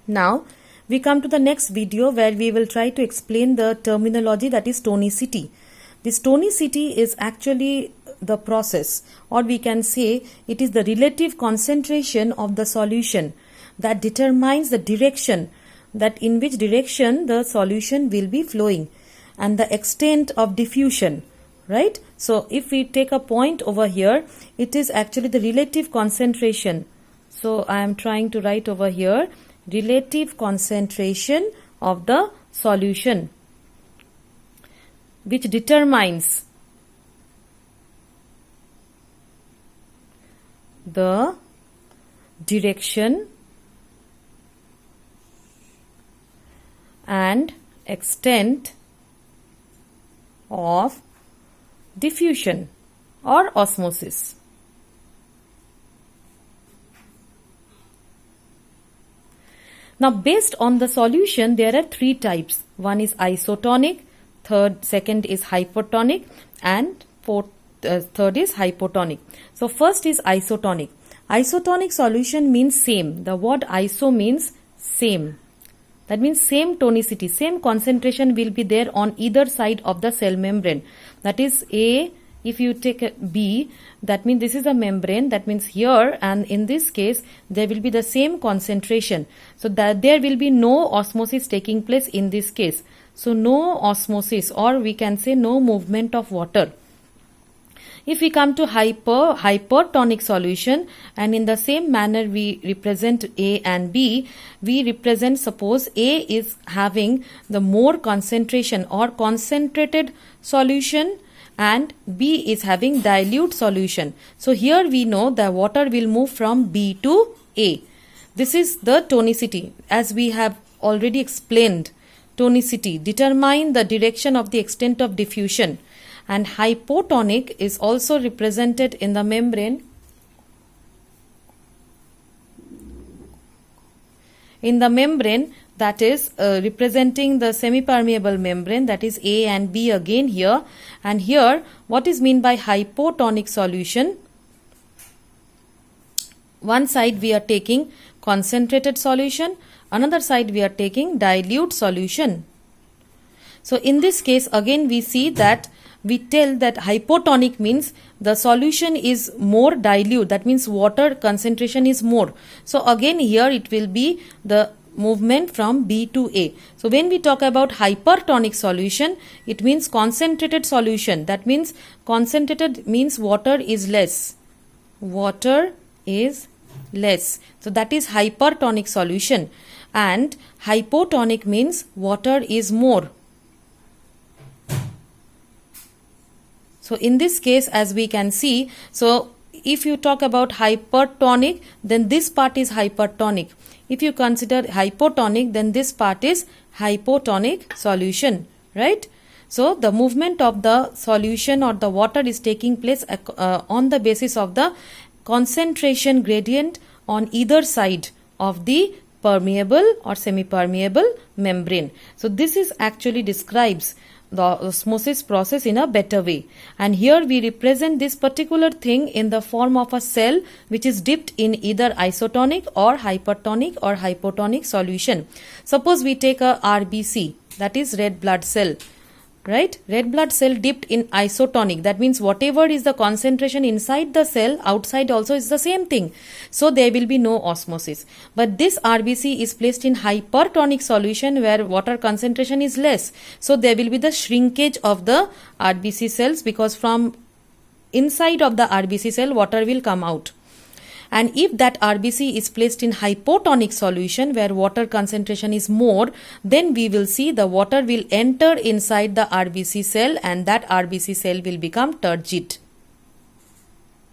Now we come to the next video where we will try to explain the terminology that is tonicity. This tonicity is actually the process, or we can say it is the relative concentration of the solution that determines the direction, that in which direction the solution will be flowing, and the extent of diffusion, right? So if we take a point over here, it is actually the relative concentration. So I am trying to write over here relative concentration of the solution, which determines the direction and extent of diffusion or osmosis. Now, based on the solution, there are three types. One is isotonic, second is hypertonic, and third is hypotonic. So, first is isotonic. Isotonic solution means same. The word iso means same. That means same tonicity, same concentration will be there on either side of the cell membrane. That is A. If you take a B, that means this is a membrane, that means here, and in this case there will be the same concentration. So that there will be no osmosis taking place in this case. So no osmosis, or we can say no movement of water. If we come to hypertonic solution, and in the same manner we represent A and B, we represent, suppose A is having the more concentration or concentrated solution, and B is having dilute solution. So here we know the water will move from B to A. This is the tonicity. As we have already explained, tonicity determine the direction of the extent of diffusion, and hypotonic is also represented in the membrane. In the membrane, that is representing the semi-permeable membrane, that is A and B again here. And here, what is meant by hypotonic solution? One side we are taking concentrated solution, another side we are taking dilute solution. So in this case, again we see that we tell that hypotonic means the solution is more dilute, that means water concentration is more. So again here it will be the movement from B to A. So when we talk about hypertonic solution, it means concentrated solution. That means concentrated means water is less. Water is less. So that is hypertonic solution. And hypotonic means water is more. So in this case, as we can see, so if you talk about hypertonic, then this part is hypertonic. If you consider hypotonic, then this part is hypotonic solution, right? So the movement of the solution or the water is taking place on the basis of the concentration gradient on either side of the permeable or semi-permeable membrane. So this is actually describes the osmosis process in a better way. And here we represent this particular thing in the form of a cell which is dipped in either isotonic or hypertonic or hypotonic solution. Suppose we take a RBC, that is red blood cell, right? Red blood cell dipped in isotonic, that means whatever is the concentration inside the cell, outside also is the same thing. So there will be no osmosis. But this RBC is placed in hypertonic solution where water concentration is less. So there will be the shrinkage of the RBC cells, because from inside of the RBC cell water will come out. And if that RBC is placed in hypotonic solution where water concentration is more, then we will see the water will enter inside the RBC cell, and that RBC cell will become turgid.